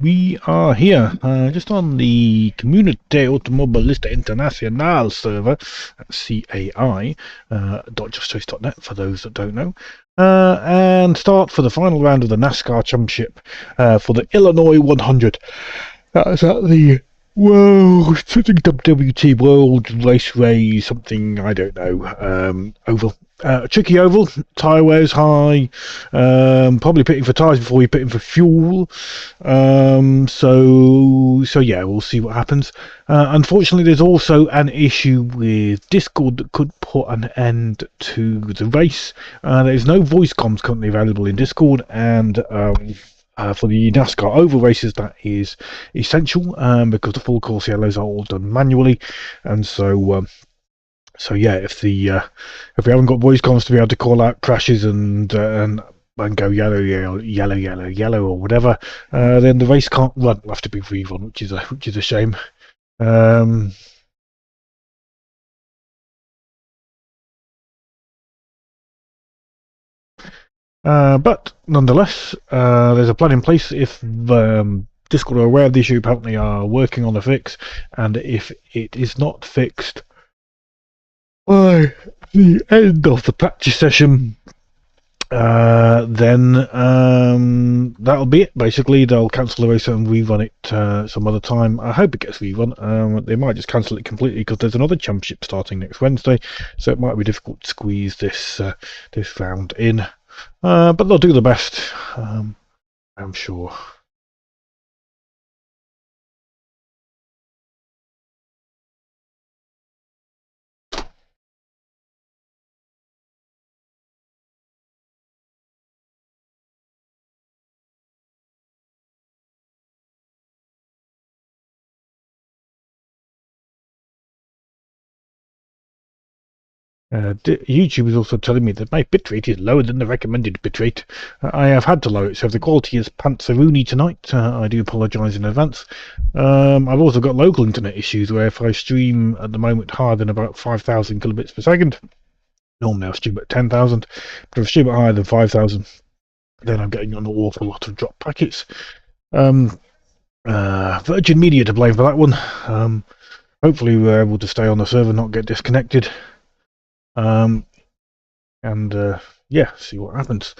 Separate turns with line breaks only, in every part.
We are here just on the Community Automobilista Internacional server at CAI.JustRace.net for those that don't know, and start for the final round of the NASCAR Championship for the Illinois 100. That's at the something WT World Raceway, something, I don't know, oval. Tricky oval, tyre wears high, probably pitting for tyres before you're pitting for fuel. So yeah, we'll see what happens. Unfortunately, there's also an issue with Discord that could put an end to the race. There's no voice comms currently available in Discord, and for the NASCAR oval races that is essential, because the full course yellows are all done manually, and so yeah, if we haven't got voice comms to be able to call out crashes and go yellow or whatever, then the race can't run. It'll have to be rerun, which is a shame. But nonetheless, there's a plan in place. If Discord are aware of the issue, apparently are working on a fix, and if it is not fixed by the end of the practice session, then that'll be it. Basically, they'll cancel the race and rerun it some other time. I hope it gets rerun. They might just cancel it completely because there's another championship starting next Wednesday, so it might be difficult to squeeze this round in. But they'll do the best, I'm sure. YouTube is also telling me that my bitrate is lower than the recommended bitrate. I have had to lower it, so if the quality is pantsaroony tonight, I do apologise in advance. I've also got local internet issues where if I stream at the moment higher than about 5,000 kilobits per second, normally I'll stream at 10,000, but if I stream at higher than 5,000, then I'm getting an awful lot of drop packets. Virgin Media to blame for that one. Hopefully we're able to stay on the server, not get disconnected. Yeah, see what happens.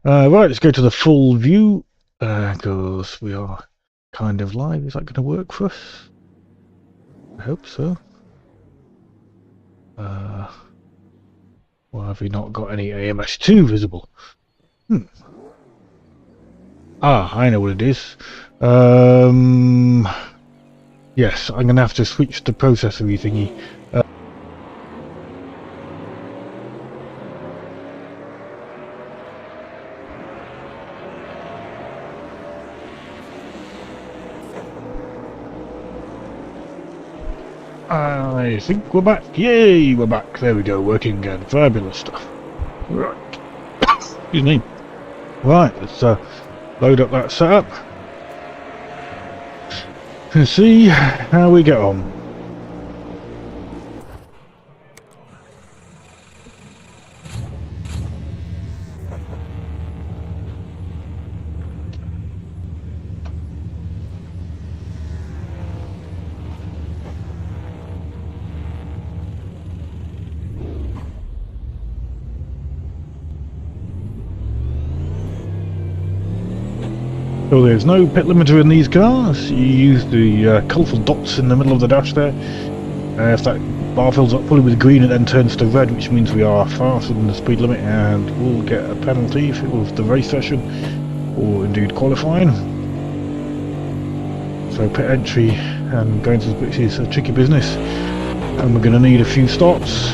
Right, let's go to the full view, because we are kind of live. Is that going to work for us? I hope so. Well, have we not got any AMS2 visible? I know what it is. Yes, I'm going to have to switch the processor thingy. I think we're back. Yay, we're back. There we go, working again. Fabulous stuff. Right. Excuse me. Right, let's load up that setup and see how we get on. So there's no pit limiter in these cars. You use the colourful dots in the middle of the dash there. If that bar fills up fully with green, it then turns to red, which means we are faster than the speed limit, and we'll get a penalty for the race session, or indeed qualifying. So pit entry and going to the pits is a tricky business, and we're going to need a few stops.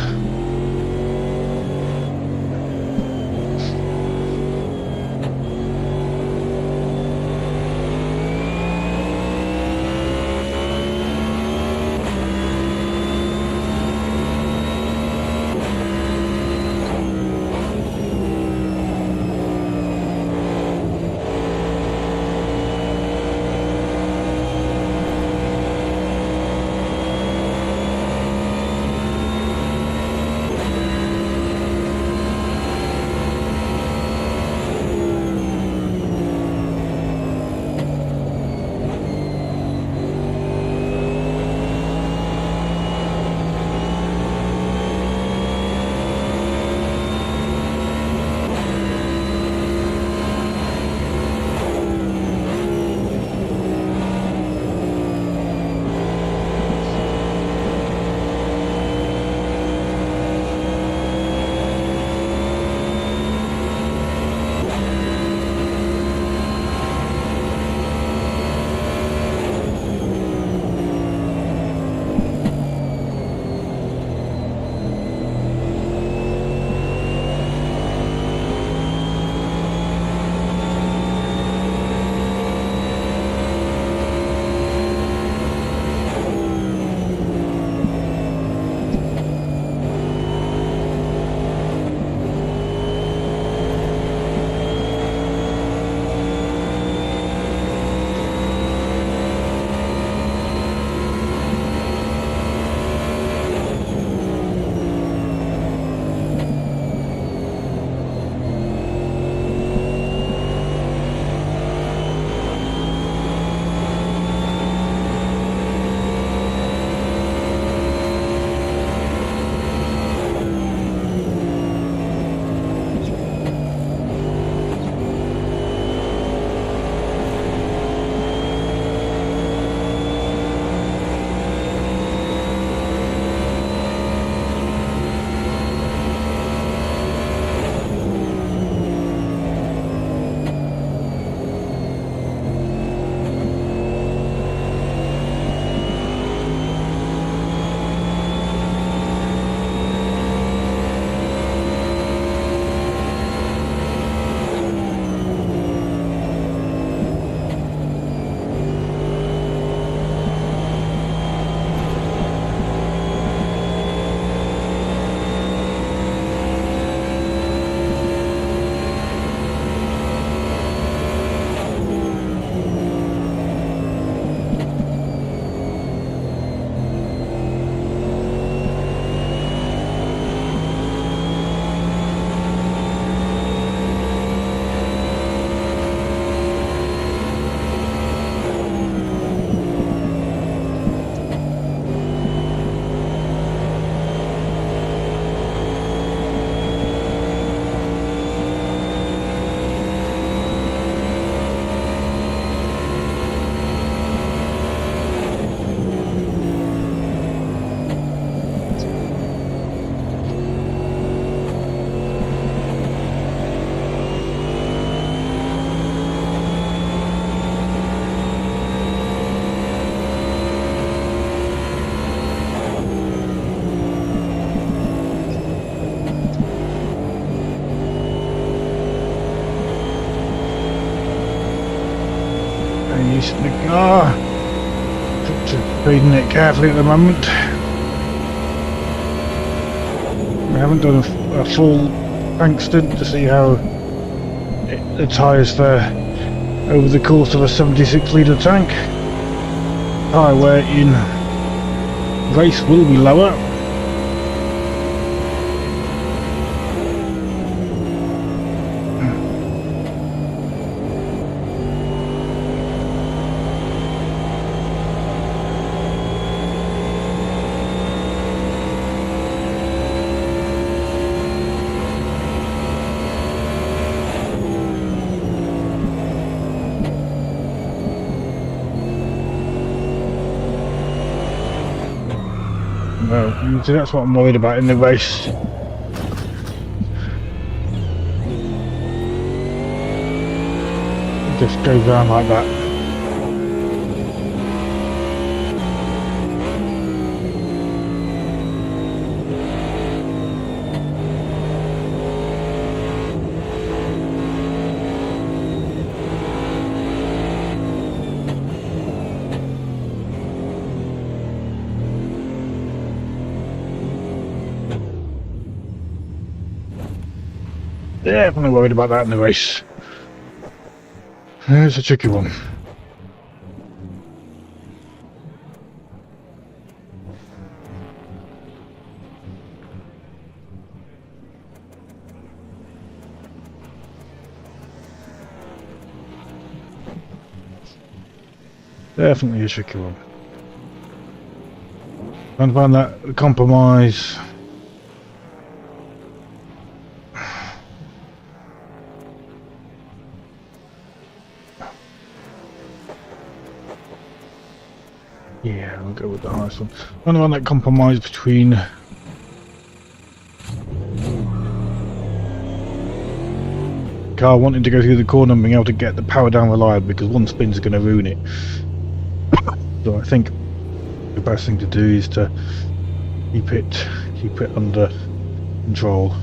space in the car. Feeding it carefully at the moment. We haven't done a full tank stint to see how the tyres fare over the course of a 76 litre tank. Tyre wear in race will be lower. Well, so that's what I'm worried about in the race. Just goes down like that. Definitely worried about that in the race. It's a tricky one. Definitely a tricky one. Trying to find that compromise. Yeah, I'll go with the highest one. Trying to find that compromise between car wanting to go through the corner and being able to get the power down reliably, because one spin's going to ruin it. So I think the best thing to do is to keep it under control.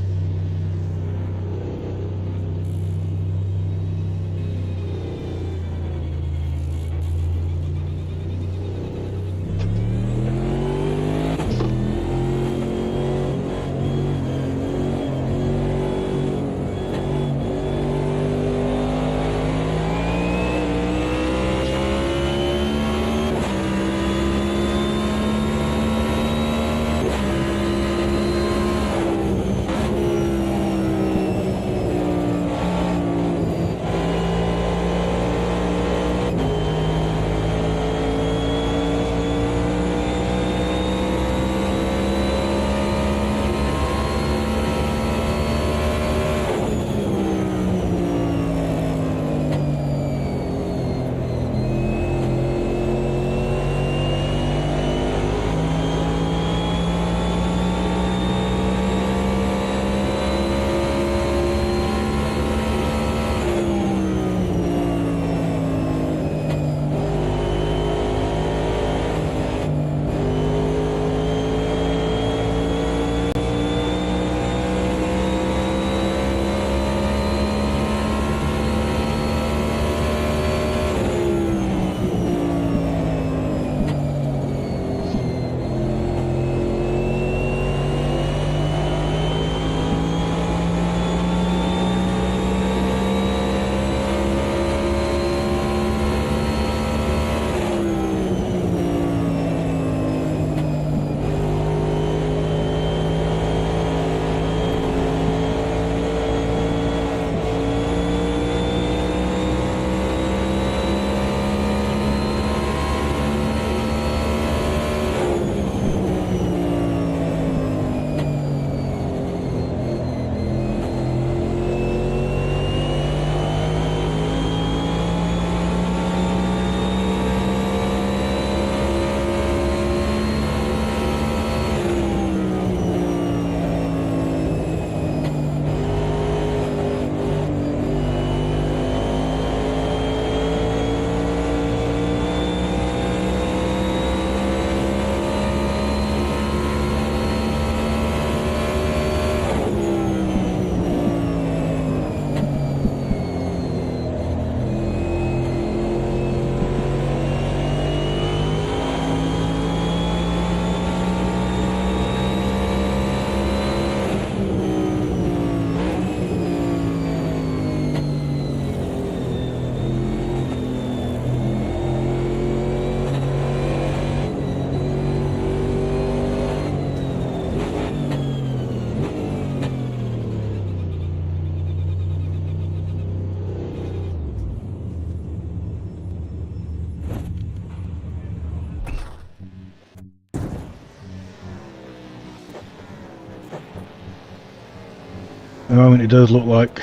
At the moment it does look like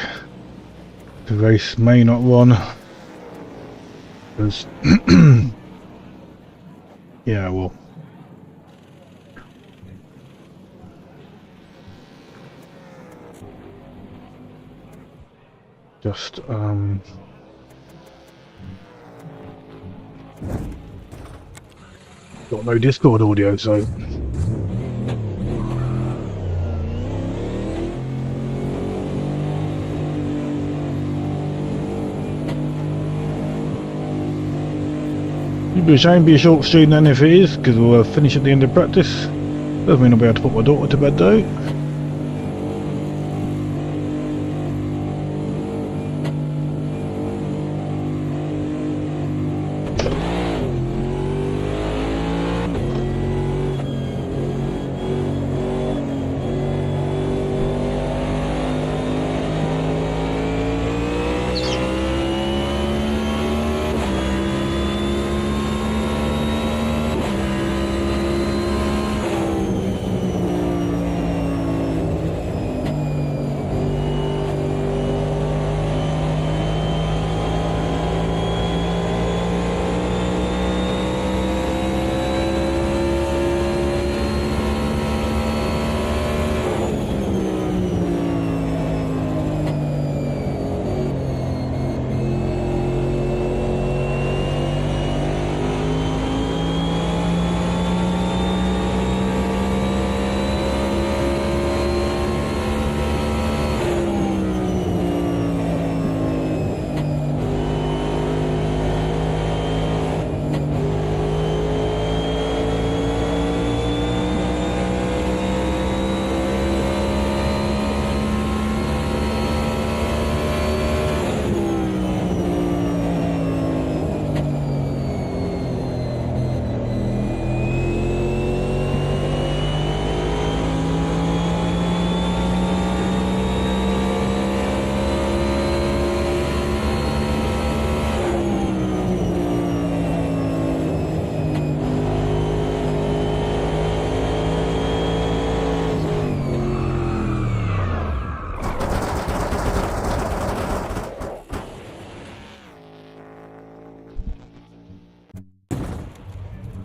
the race may not run, because yeah, well, just got no Discord audio, so it'd be a shame, be a short stream then if it is, because we'll finish at the end of practice. Doesn't mean I'll be able to put my daughter to bed though.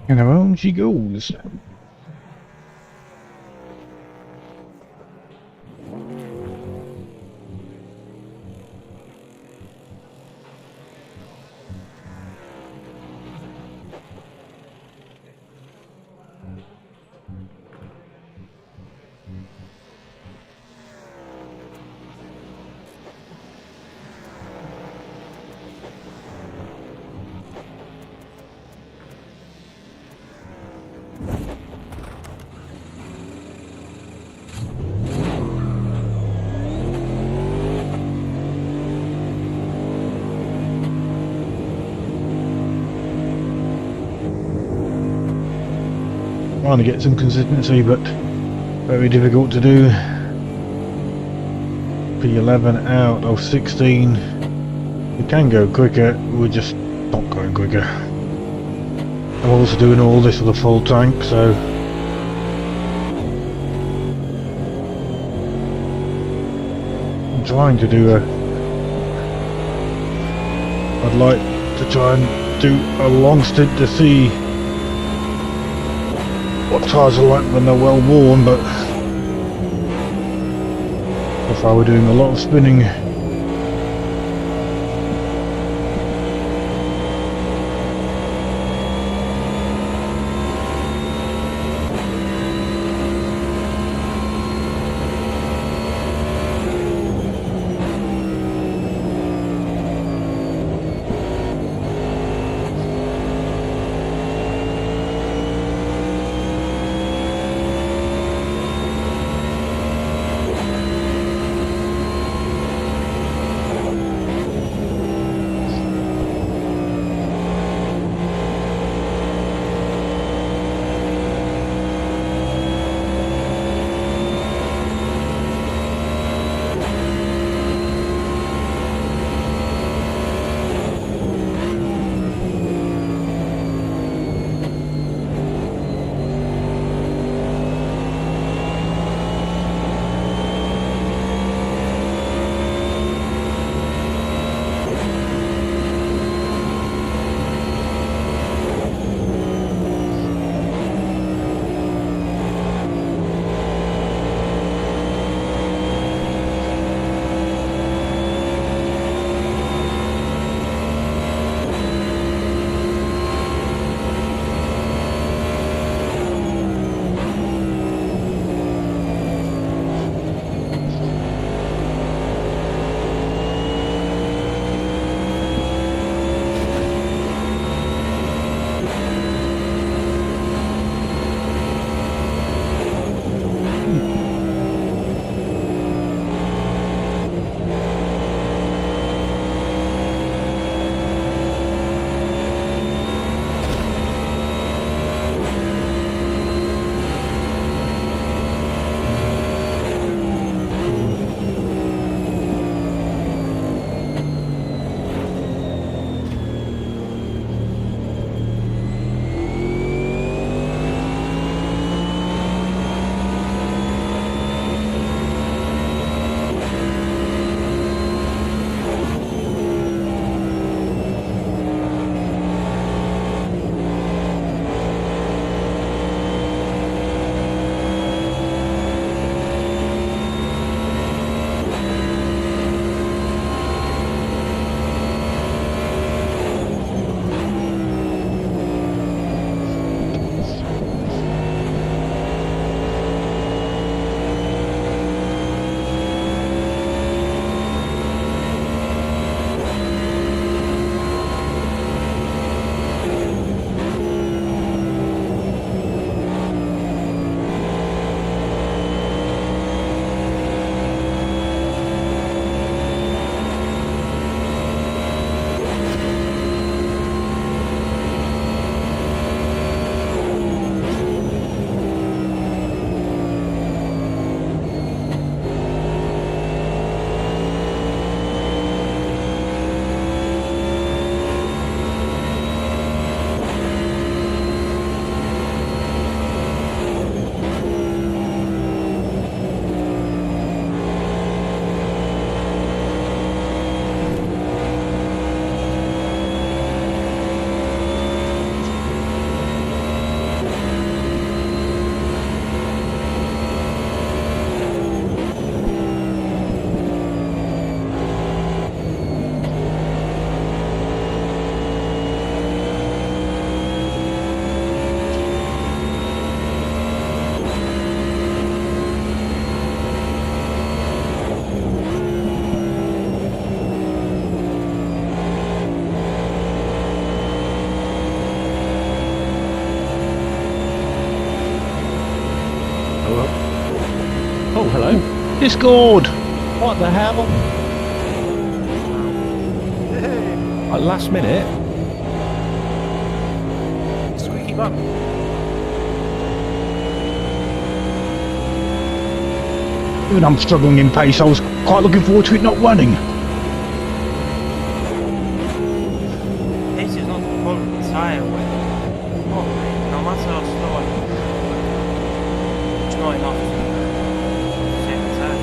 And around she goes. Trying to get some consistency, but very difficult to do. P11 out of 16. We can go quicker, we're just not going quicker. I'm also doing all this with a full tank, so I'm trying to do I'd like to try and do a long stint to see what tyres are like when they're well worn, but if I were doing a lot of spinning,
Oh, hello.
Discord!
What the hell? At last minute?
Squeaky bum.
Even I'm struggling in pace, I was quite looking forward to it not running.
Pace is not the problem, it's higher way. Oh, no matter how slow I go, it's not enough to save the time.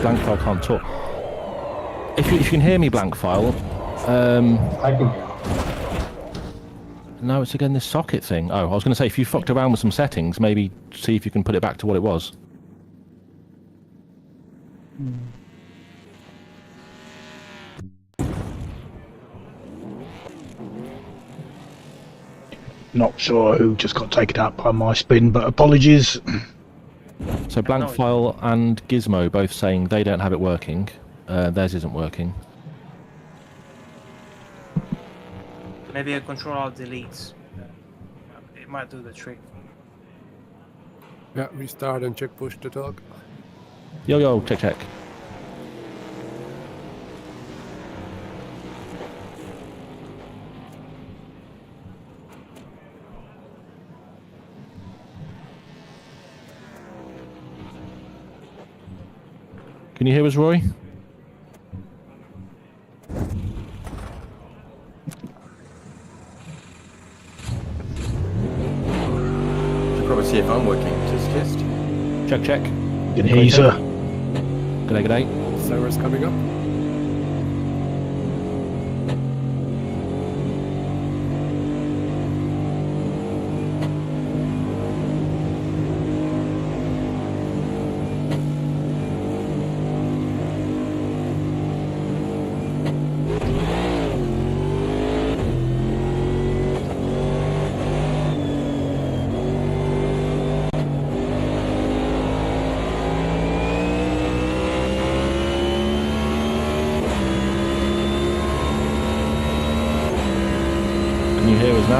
Blank file can't talk. If you can hear me, blank file.
I can hear.
No, it's again this socket thing. Oh, I was going to say, if you fucked around with some settings, maybe see if you can put it back to what it was.
Not sure who just got taken out by my spin, but apologies.
So blank file and Gizmo both saying they don't have it working. Theirs isn't working.
Maybe a Control-Alt-Delete. It might do the trick.
Yeah, restart and check push to talk.
Yo, check. Can you hear us, Roy?
Should probably see if I'm working. Just kissed.
Check.
Can hear you, sir.
G'day.
Server's coming up.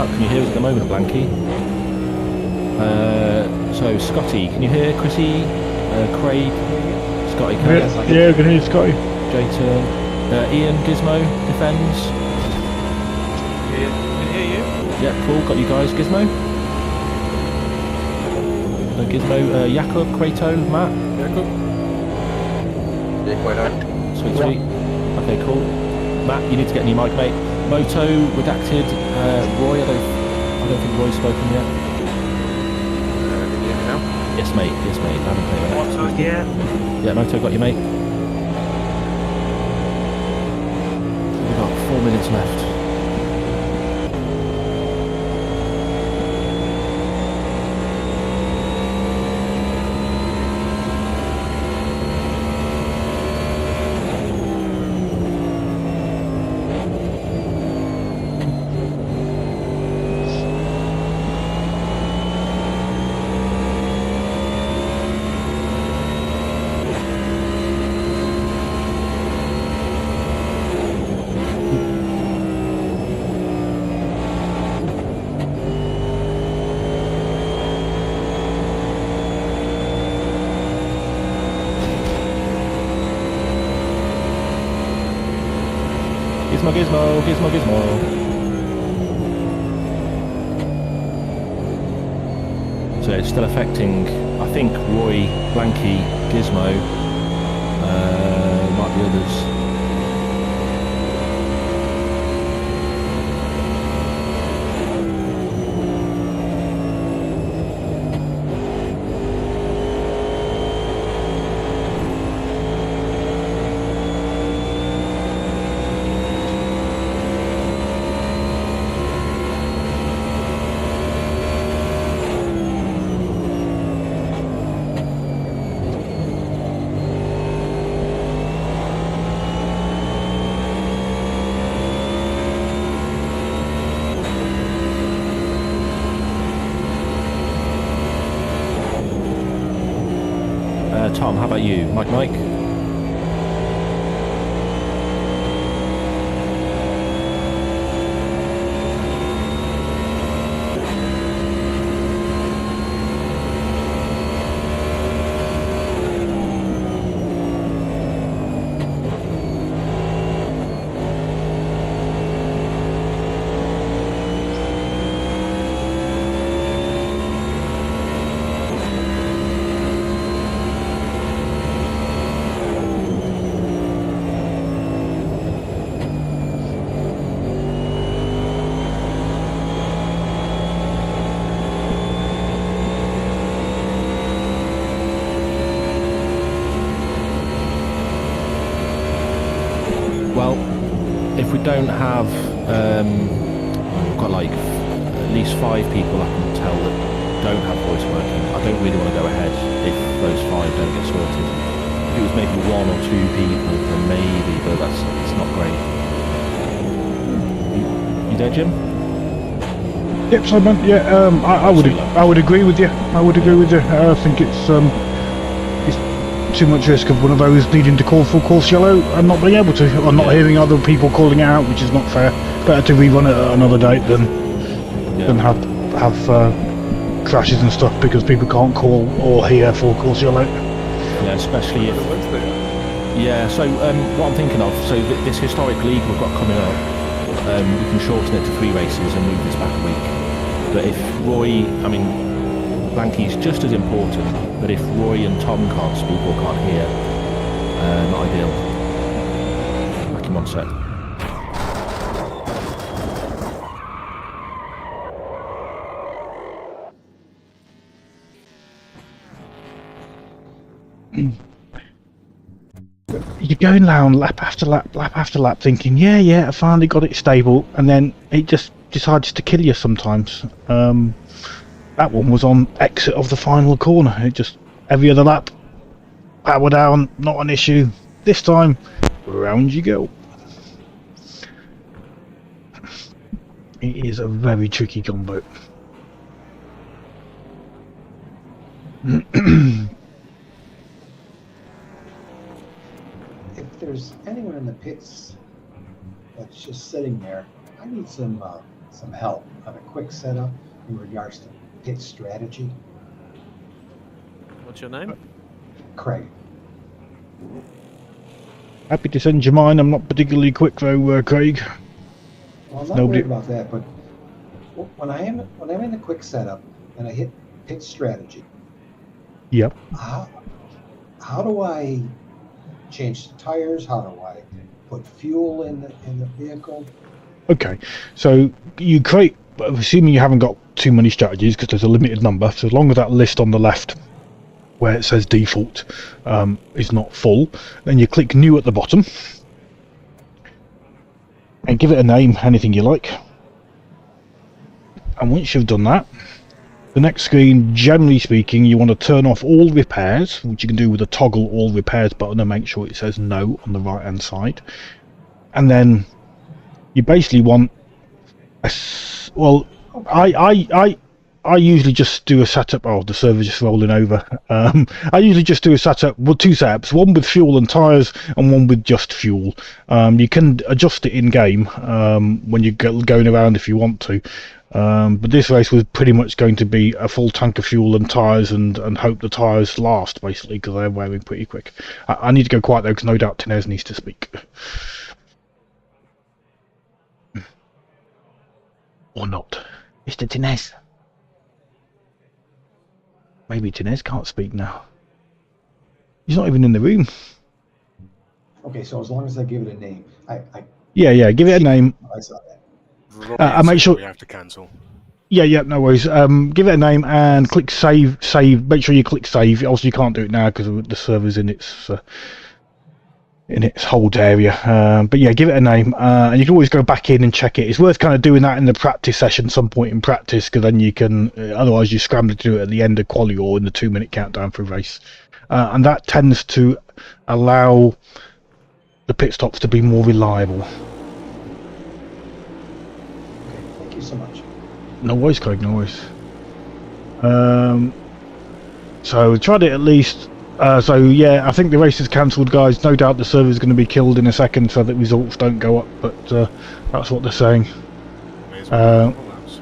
Can you hear us at the moment, Blanky? So, Scotty, can you hear Chrissy? Craig? Scotty, can you hear?
Yeah, I can hear you, Scotty.
Jayton. Ian, Gizmo, defends.
Can hear you?
Yeah, cool, got you guys. Gizmo? Gizmo, Jakob, Krato, Matt?
Jakob?
Yeah, quite hard.
Sweet. Okay, cool. Matt, you need to get a new mic, mate. Moto, redacted. Roy, I don't think Roy's spoken yet.
Can you hear me now?
Yes, mate. I haven't played that.
Moto, yeah.
Yeah, Moto, got you, mate. We've got 4 minutes left. Gizmo. So it's still affecting, I think, Roy, Blanky, Gizmo, might be others. Tom, how about you? Mike? Well, if we don't have, we've got like at least 5 people I can tell that don't have voice working. I don't really want to go ahead if those 5 don't get sorted. If it was maybe 1 or 2 people, then maybe, but it's not great. You there, Jim?
Yep, Simon. Yeah, I would agree with you. I think it's too much risk of one of those needing to call full course yellow and not being able to, or not hearing other people calling it out, which is not fair. Better to rerun it at another date than have crashes and stuff because people can't call or hear full course yellow.
Yeah, especially if. Yeah, so what I'm thinking of, so this historic league we've got coming up, we can shorten it to 3 races and move this back a week. But if Roy, I mean, Blanky's just as important, but if Roy and Tom can't speak or can't hear, not ideal. Back in 1 sec.
You're going down lap after lap, thinking, yeah, I finally got it stable, and then it just decides to kill you sometimes. That one was on exit of the final corner. It just, every other lap, power down, not an issue. This time, round you go. It is a very tricky combo.
If there's anyone in the pits that's just sitting there, I need some help on a quick setup in regards to pit strategy.
What's your name?
Craig.
Happy to send you mine. I'm not particularly quick though, Craig.
Well, I'm not worried about that, but when I'm in a quick setup and I hit pit strategy,
Yep.
how do I change the tires? How do I put fuel in the vehicle?
Okay, so you create, assuming you haven't got too many strategies because there's a limited number, so as long as that list on the left where it says default is not full, then you click new at the bottom and give it a name, anything you like. And once you've done that, the next screen, generally speaking, you want to turn off all repairs, which you can do with the toggle all repairs button and make sure it says no on the right hand side. And then you basically want I usually just do a setup. Oh, the server's just rolling over. I usually just do a setup, well, 2 setups, one with fuel and tyres and one with just fuel. You can adjust it in game when you're going around if you want to. But this race was pretty much going to be a full tank of fuel and tyres and hope the tyres last, basically, because they're wearing pretty quick. I need to go quiet though, because no doubt Tinez needs to speak. Or not. Mr. Tinez. Maybe Tinez can't speak now. He's not even in the room.
Okay, so as long as I give it a name,
Yeah, give it a name.
I saw that.
I make sure
we have to cancel.
Yeah, no worries. Give it a name and click save. Make sure you click save. Also, you can't do it now because the server's in its hold area. But yeah, give it a name, and you can always go back in and check it. It's worth kind of doing that in the practice session, some point in practice, because then you can. Otherwise, you scramble to do it at the end of quali or in the 2-minute countdown for a race, and that tends to allow the pit stops to be more reliable.
Okay, thank you so much.
No worries, Craig. No worries. So we tried it at least So yeah, I think the race is cancelled, guys. No doubt the server is going to be killed in a second, so that results don't go up. But that's what they're saying.
May as well do a couple laps.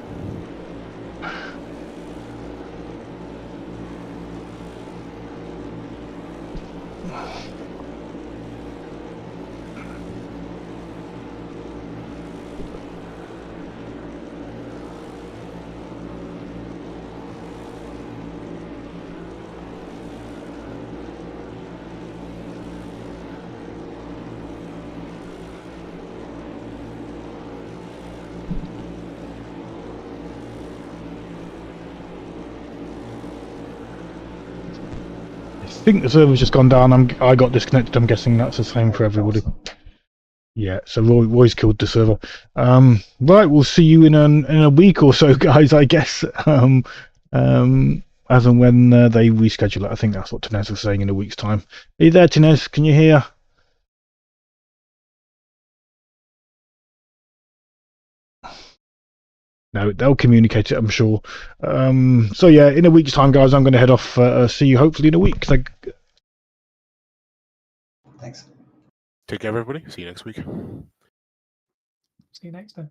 I think the server's just gone down. I got disconnected. I'm guessing that's the same for everybody. Yeah, so Roy's killed the server. Right, we'll see you in a week or so, guys. I guess. As and when they reschedule it. I think that's what Tinez was saying, in a week's time. Are you there, Tinez? Can you hear? No, they'll communicate it, I'm sure. So yeah, in a week's time, guys, I'm going to head off. See you hopefully in a week.
Thanks.
Take care, everybody. See you next week.
See you next time.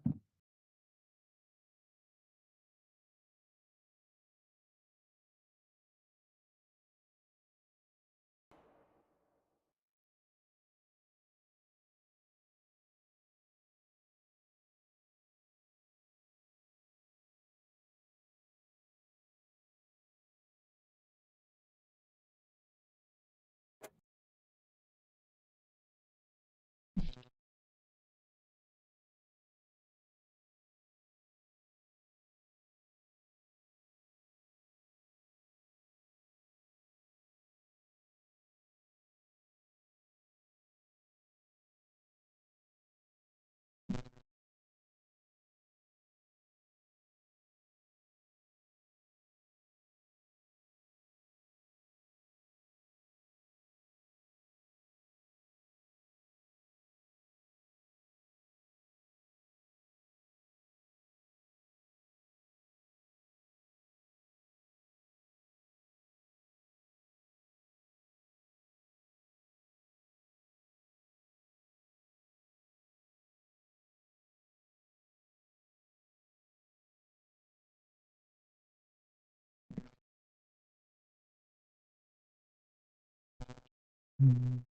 Mm.